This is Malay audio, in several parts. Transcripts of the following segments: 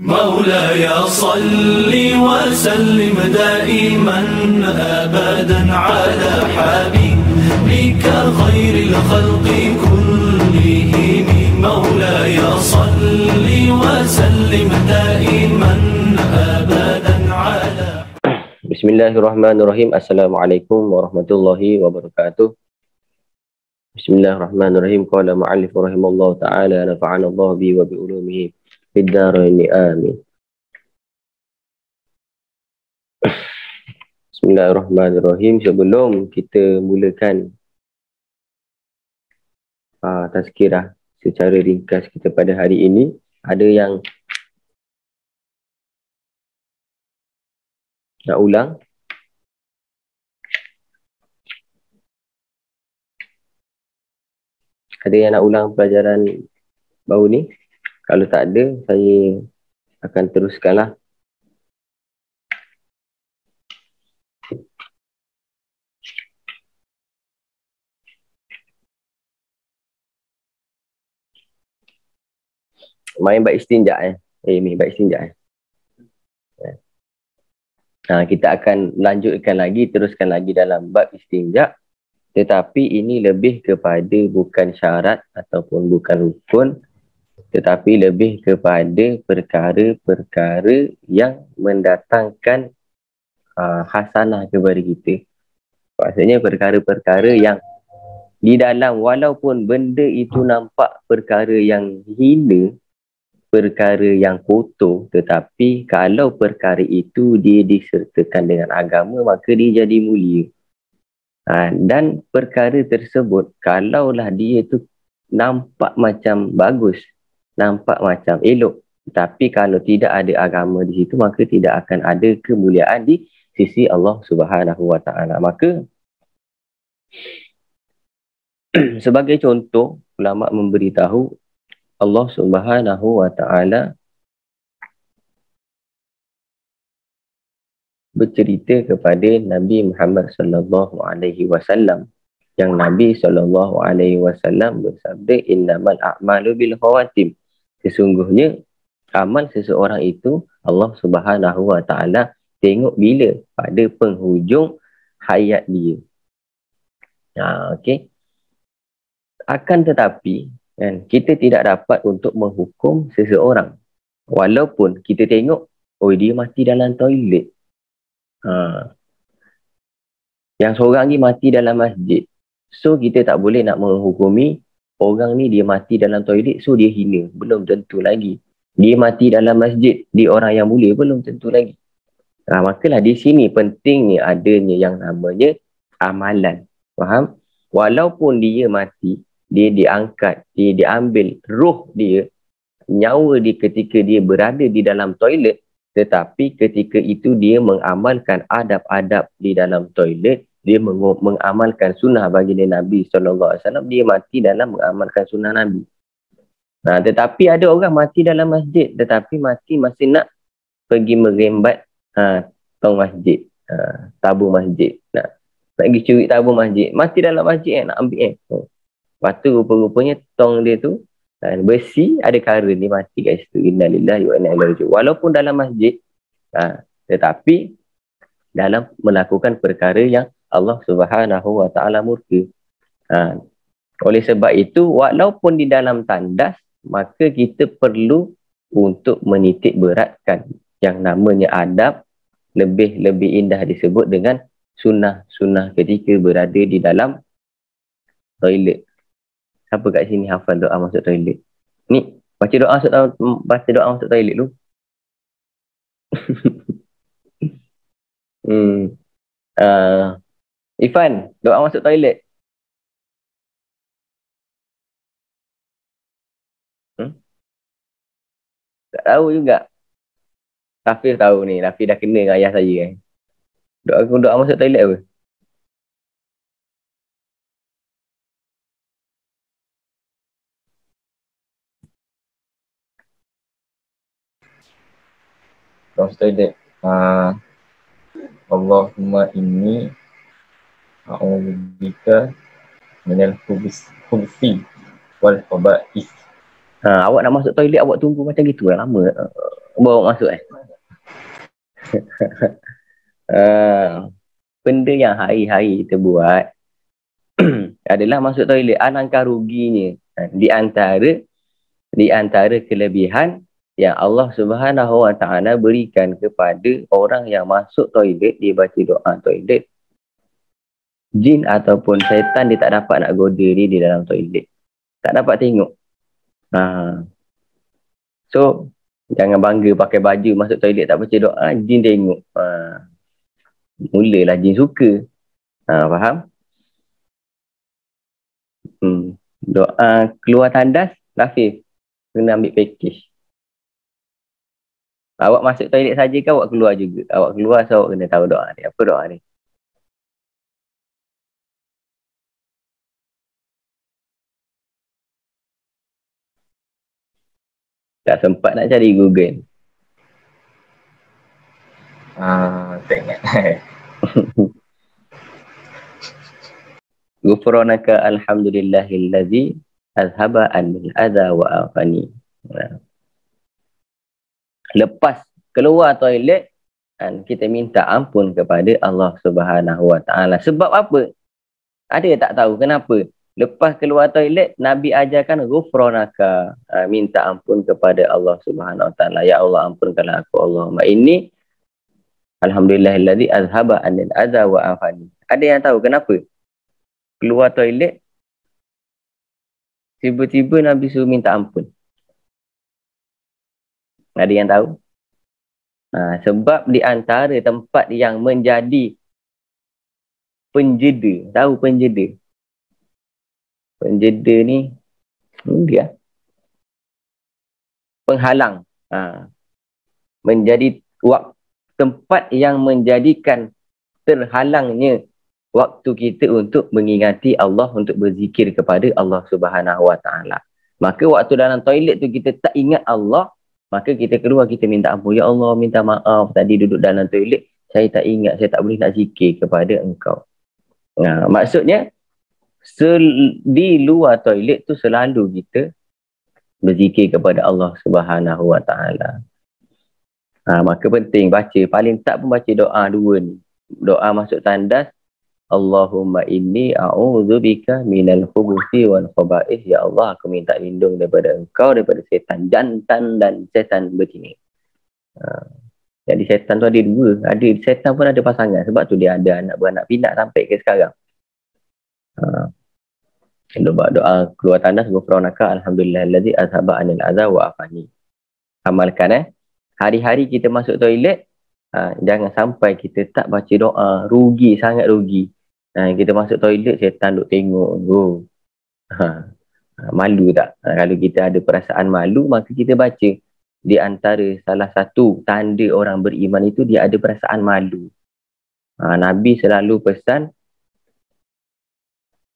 مولاي صل وسلم دائما أبدا على حبيبك خير الخلق كلهم مولاي صل وسلم دائما أبدا على Bismillahirrahmanirrahim. Assalamualaikum warahmatullahi wabarakatuh. Bismillahirrahmanirrahim. Qala mu'allif rahimallahu ta'ala nafa'ana Allah bi wa bi ulumihi fid dharain amin. Bismillahirrahmanirrahim. Sebelum kita mulakan tazkirah secara ringkas kita pada hari ini, ada yang nak ulang? Ada yang nak ulang pelajaran baru ni? Kalau tak ada, saya akan teruskanlah. Main bab istinja bab istinja kita akan lanjutkan lagi, teruskan lagi dalam bab istinja. Tetapi ini lebih kepada bukan syarat ataupun bukan rukun, tetapi lebih kepada perkara-perkara yang mendatangkan hasanah kepada kita. Maksudnya perkara-perkara yang di dalam, walaupun benda itu nampak perkara yang hina, perkara yang kotor, tetapi kalau perkara itu dia disertakan dengan agama, maka dia jadi mulia. Dan perkara tersebut, kalaulah dia tu nampak macam bagus, nampak macam elok, tapi kalau tidak ada agama di situ, maka tidak akan ada kemuliaan di sisi Allah Subhanahu Wa Taala. Maka sebagai contoh, ulama memberitahu Allah Subhanahu Wa Taala bercerita kepada Nabi Muhammad sallallahu alaihi wasallam, yang Nabi sallallahu alaihi wasallam bersabda, innamal a'malu bil khawatim. Sesungguhnya amal seseorang itu Allah Subhanahu Wa Taala tengok bila? Pada penghujung hayat dia. Okey. Akan tetapi kita tidak dapat untuk menghukum seseorang walaupun kita tengok dia mati dalam toilet. Yang seorang ni mati dalam masjid, so kita tak boleh nak menghukumi orang ni dia mati dalam toilet, so dia hina. Belum tentu lagi. Dia mati dalam masjid, dia orang yang mulia, belum tentu lagi. Makalah di sini pentingnya adanya yang namanya amalan. Faham? Walaupun dia mati, dia diangkat, dia diambil roh dia, nyawa dia ketika dia berada di dalam toilet, tetapi ketika itu dia mengamalkan adab-adab di dalam toilet, dia mengamalkan sunnah baginda Nabi SAW, dia mati dalam mengamalkan sunnah Nabi. Tetapi ada orang mati dalam masjid, tetapi mati masih nak pergi merembat tong masjid, tabung masjid, nak pergi curi tabung masjid, mati dalam masjid nak ambil lepas tu rupa-rupanya tong dia tu besi, ada kara ni mati kat situ. Innalillahi wa inna ilaihi raji'un. Walaupun dalam masjid, tetapi dalam melakukan perkara yang Allah Subhanahu Wa Taala murka. Oleh sebab itu, walaupun di dalam tandas, maka kita perlu untuk menitik beratkan yang namanya adab. Lebih indah disebut dengan sunnah-sunnah ketika berada di dalam toilet. Siapa kat sini hafal doa masuk toilet? Ni, baca doa masuk toilet dulu. Ifan, doa masuk toilet. Tak tahu juga. Rafif tahu ni. Rafif dah kena dengan ayah saya doa masuk toilet apa? Masuk toilet. Allahumma inni a'udzubika minal khubuthi wal khaba'ith. Awak nak masuk toilet, awak tunggu macam gitu lama. Bawa masuk benda yang hari-hari kita buat adalah masuk toilet. Alangkah ruginya. Di antara kelebihan yang Allah Subhanahu Wa Taala berikan kepada orang yang masuk toilet, dia baca doa toilet, jin ataupun syaitan dia tak dapat nak goda dia di dalam toilet, tak dapat tengok. So jangan bangga pakai baju masuk toilet tak baca doa, jin tengok. Mulalah jin suka. Faham? Doa keluar tandas, Rafif kena ambil package. Awak masuk toilet saja ke awak keluar juga? Awak keluar, so awak kena tahu doa ni. Apa doa ni? Tak sempat nak cari Google. Tak ingat. Ghufranaka alhamdulillahillazi azhaba anil adha wa afani. Lepas keluar toilet, kita minta ampun kepada Allah Subhanahu Wa Taala. Sebab apa? Ada yang tak tahu kenapa? Lepas keluar toilet, Nabi ajarkan ghufranaka, minta ampun kepada Allah Subhanahu Wa Taala. Ya Allah, ampunkanlah aku, Allahumma inni alhamdulillahillazi azhaba anil adha wa afani. Ada yang tahu kenapa? Keluar toilet, tiba-tiba Nabi suruh minta ampun. Ada yang tahu? Sebab di antara tempat yang menjadi penjeda. Tahu penjeda? Penjeda ni dia penghalang. Menjadi tempat yang menjadikan terhalangnya waktu kita untuk mengingati Allah, untuk berzikir kepada Allah Subhanahu Wa Taala. Maka waktu dalam toilet tu kita tak ingat Allah, maka kita keluar, kita minta ampun. Ya Allah, minta maaf tadi duduk dalam toilet, saya tak ingat, saya tak boleh nak zikir kepada engkau. Maksudnya di luar toilet tu selalu kita berzikir kepada Allah Subhanahu Wa Taala. Maka penting baca, paling tak pun baca doa dua ni. Doa masuk tandas, Allahumma inni a'udzubika minal khubuthi wal khaba'ith. Ya Allah, aku minta lindung daripada engkau, daripada setan jantan dan setan betina. Jadi setan tu ada dua. Setan pun ada pasangan. Sebab tu dia ada anak beranak pinak sampai ke sekarang. Doa keluar tandas, ghufranaka alhamdulillahillazi azhaba anil adha wa afani. Amalkan hari-hari kita masuk toilet, jangan sampai kita tak baca doa. Rugi, sangat rugi. Kita masuk toilet, setan duk tengok. Malu tak? Kalau kita ada perasaan malu, maka kita baca. Di antara salah satu tanda orang beriman itu, dia ada perasaan malu. Nabi selalu pesan,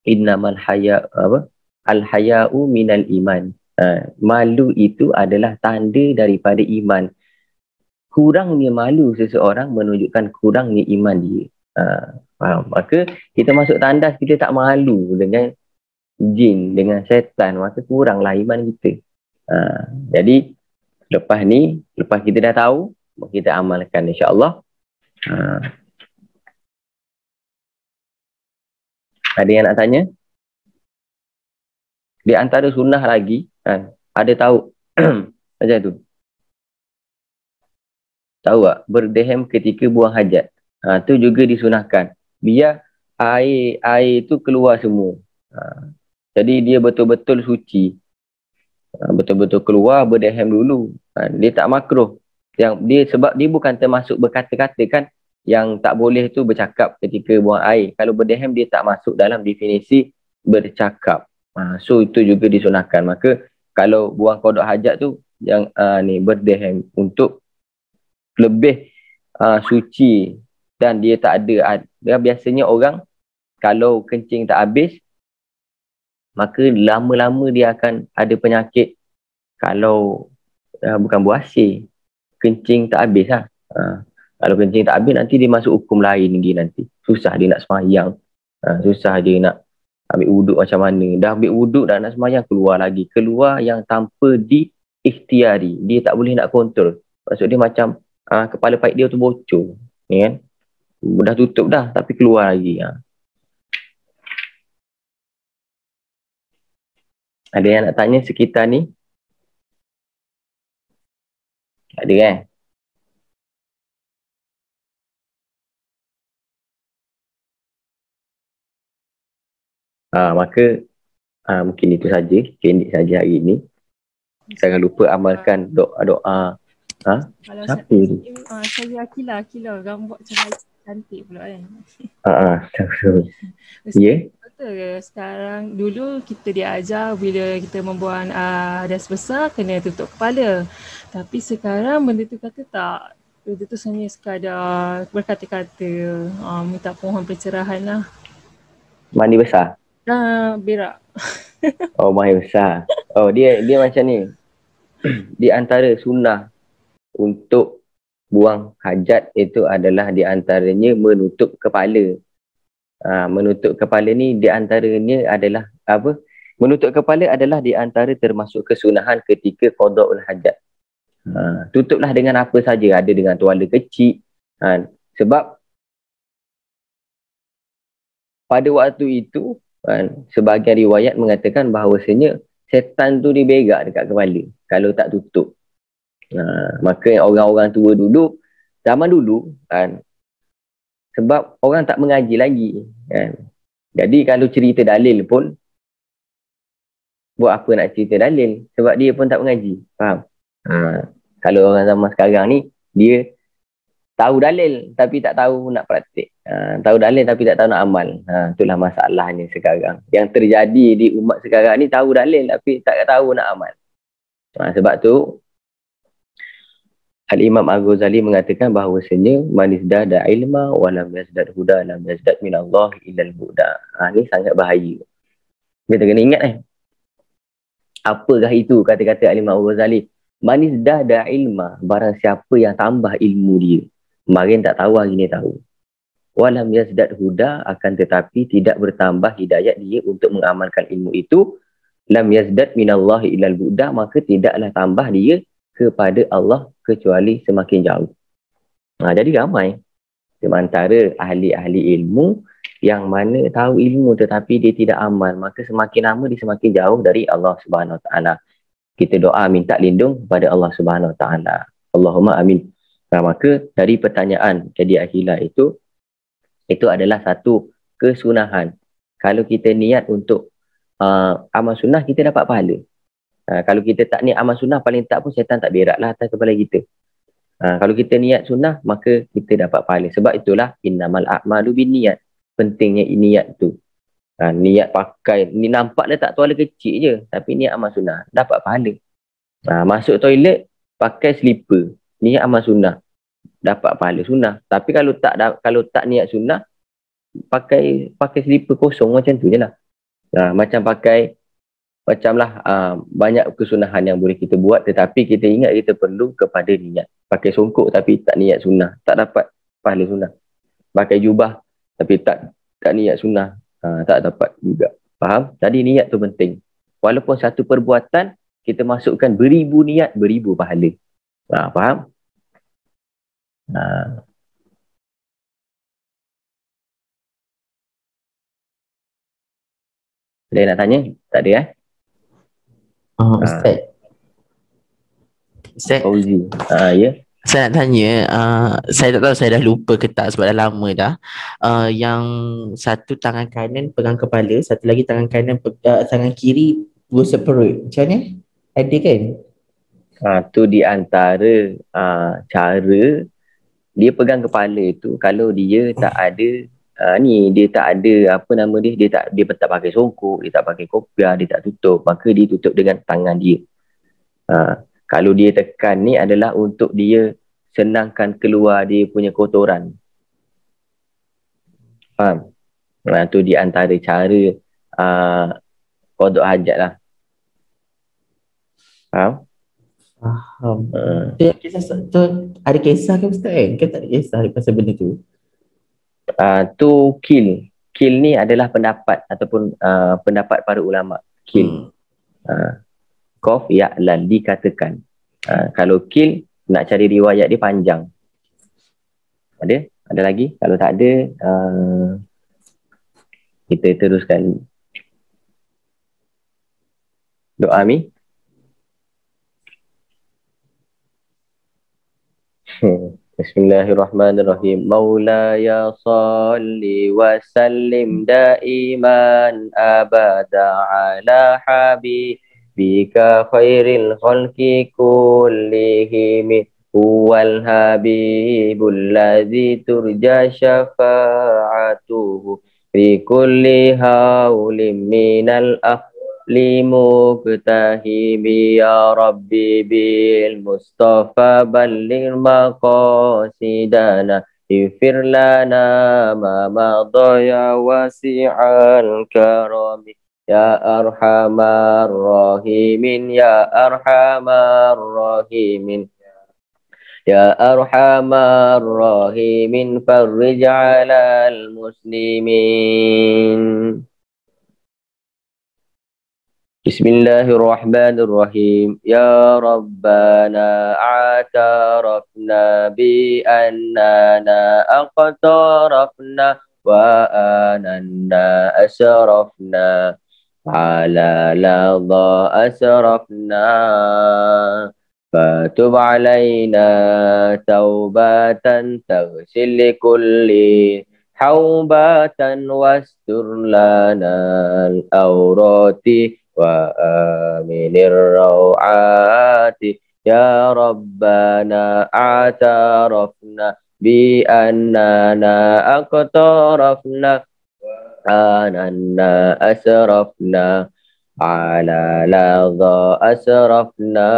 innamal al-haya'u minal iman. Malu itu adalah tanda daripada iman. Kurangnya malu seseorang menunjukkan kurangnya iman dia. Faham? Maka kita masuk tandas, kita tak malu dengan jin, dengan setan, maka kuranglah iman kita. Jadi lepas ni, lepas kita dah tahu, kita amalkan insya-Allah. Ada yang nak tanya? Di antara sunnah lagi, ada tahu macam tu. Tahu tak? Berdehem ketika buang hajat. Tu juga disunahkan. Biar air tu keluar semua. Jadi dia betul-betul suci. Betul-betul keluar, berdehem dulu. Dia tak makruh. Sebab dia bukan termasuk berkata-kata kan. Yang tak boleh tu bercakap ketika buang air. Kalau berdehem dia tak masuk dalam definisi bercakap. So itu juga disunahkan. Maka kalau buang kodok hajat tu, yang berdehem untuk lebih suci dan dia tak ada. Biasanya orang kalau kencing tak habis, maka lama-lama dia akan ada penyakit. Kalau bukan buasir, kencing tak habis lah. Kalau kencing tak habis, nanti dia masuk hukum lain lagi nanti. Susah dia nak semayang. Susah dia nak ambil wuduk macam mana. Dah ambil wuduk, dah nak semayang, keluar lagi. Keluar yang tanpa diikhtiari. Dia tak boleh nak kontrol. Maksud dia macam kepala paip dia tu bocor. Ni kan. Dah tutup dah tapi keluar lagi. Ada yang nak tanya sekitar ni? Ada kan? Maka mungkin itu saja. Pendek saja hari ini. Jangan lupa amalkan doa-doa. Kalau Siapa tu? saya Akilah rambut cahaya cantik pula kan. Ya? Betul ke sekarang, dulu kita diajar bila kita membuang das besar kena tutup kepala. Tapi sekarang benda tu kata tak. Benda tu hanya sekadar berkata-kata, minta pohon pencerahan lah. Mandi besar? Berak. Oh, mandi besar. Oh, dia macam ni. Di antara sunnah untuk buang hajat itu adalah di antaranya menutup kepala. Menutup kepala ni di antaranya adalah apa? Menutup kepala adalah di antara termasuk kesunahan ketika qada'ul hajat. Tutuplah dengan apa saja, ada dengan tuala kecil. Sebab pada waktu itu sebahagian riwayat mengatakan bahawasanya setan tu dia berak dekat kepala kalau tak tutup. Maka orang-orang tua dulu, zaman dulu sebab orang tak mengaji lagi jadi kalau cerita dalil pun buat apa nak cerita dalil, sebab dia pun tak mengaji. Faham? Kalau orang zaman sekarang ni dia tahu dalil tapi tak tahu nak praktik, tahu dalil tapi tak tahu nak amal. Itulah masalahnya sekarang yang terjadi di umat sekarang ni. Tahu dalil tapi tak tahu nak amal. Sebab tu Al-Imam Al-Ghazali mengatakan bahawasanya man izdada ilma wa lam yazdad huda lam yazdad minallah illal huda. Ni sangat bahaya. Kita kena ingat apakah itu kata-kata Al-Imam Al-Ghazali? Man izdada ilma, barang siapa yang tambah ilmu dia. Kemarin tak tahu, hari ni tahu. Wa lam yazdad huda, akan tetapi tidak bertambah hidayat dia untuk mengamalkan ilmu itu. Lam yazdad minallah illal huda, maka tidaklah tambah dia kepada Allah kecuali semakin jauh. Jadi ramai di antara ahli-ahli ilmu yang mana tahu ilmu tetapi dia tidak amal, maka semakin lama dia semakin jauh dari Allah Subhanahu Wa Taala. Kita doa minta lindung kepada Allah Subhanahu Wa Taala. Allahumma amin. Maka dari pertanyaan jadi akhilah itu adalah satu kesunahan. Kalau kita niat untuk amal sunnah, kita dapat pahala. Kalau kita tak niat amal sunnah, paling tak pun syaitan tak beraklah atas kepala kita. Kalau kita niat sunnah, maka kita dapat pahala. Sebab itulah innamal a'malu binniyat. Pentingnya niat tu. Niat pakai, ni nampak letak tuala kecil je, tapi niat amal sunnah, dapat pahala. Masuk toilet, pakai slipper, niat amal sunnah, dapat pahala sunnah. Tapi kalau tak niat sunnah, pakai slipper kosong macam tu je lah. Macamlah banyak kesunahan yang boleh kita buat, tetapi kita ingat kita perlu kepada niat. Pakai songkok tapi tak niat sunnah, tak dapat pahala sunnah. Pakai jubah tapi tak niat sunnah, tak dapat juga. Faham? Jadi niat tu penting. Walaupun satu perbuatan kita masukkan beribu niat, beribu pahala. Faham? Ada yang nak tanya? Tak ada Ustaz. Fauzi. Ya. Saya nak tanya, saya tak tahu saya dah lupa ke tak sebab dah lama dah. Yang satu tangan kanan pegang kepala, satu lagi tangan kanan tangan kiri gosok perut. Macam mana? Ada kan? Tu di antara cara dia pegang kepala tu. Kalau dia tak ada dia tak ada dia tak pakai songkok, dia tak pakai kopiah, dia tak tutup, maka dia tutup dengan tangan dia. Kalau dia tekan ni adalah untuk dia senangkan keluar dia punya kotoran. Faham? Tu di antara cara qada' hajat lah. Faham? Faham. Tu ada kisah ke Ustaz kan? Kan tak ada kisah pasal benda tu? Tu Kil ni adalah pendapat ataupun pendapat para ulama. Kil. Qaf ya lal dikatakan. Kalau kil nak cari riwayat dia panjang. Ada? Ada lagi? Kalau tak ada, kita teruskan doa Mi. Bismillahirrahmanirrahim. Maulaya salli wa sallim daiman abada ala habibika khairil khalqi kullihim huwal habibul ladzi turja syafa'atuhu fi kulli hawlim minal لمقتهب يا ربي بالمصطفى بلغ مقاصدنا اغفر لنا ما مضى يا واسع الكرم يا أرحم الراحمين يا أرحم الراحمين يا أرحم الراحمين فرج على المسلمين. Bismillahirrahmanirrahim. Ya Rabbana a'tarafna bi annana aqtarafna wa ananna asrafna ala ladha asrafna fatub alayna taubatan taghsil kulli haubatan wastur lana al-awrati wa aminir rawati ya Rabbana a'tarafna bi annana aqtarafna ananna asrafna ala ladha asrafna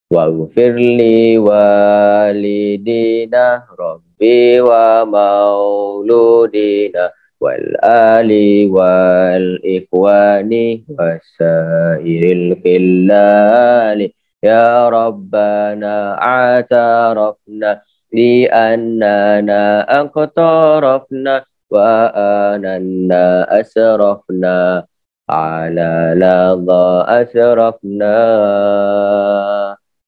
waghfir li walidina rabbi wa mauludina wal ali wal ikhwani wasairil khillali ya Rabbana a'tarafna li annana aqtarafna wa ananna asrafna ala ladha asrafna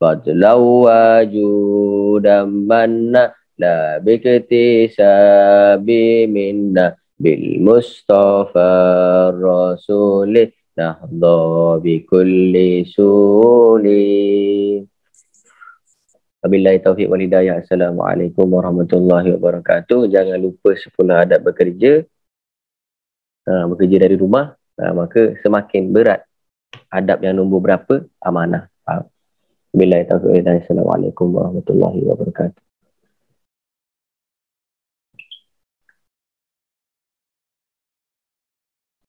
fadlaw wajudan manna la biktisabi minna bil Mustafa Rasulih nahdha bi kulli suli. Wabillahi taufiq wal hidayah. Assalamualaikum warahmatullahi wabarakatuh. Jangan lupa 10 adab bekerja. Bekerja dari rumah, maka semakin berat adab yang nombor berapa? Amanah. Wabillahi taufiq wal hidayah. Assalamualaikum warahmatullahi wabarakatuh.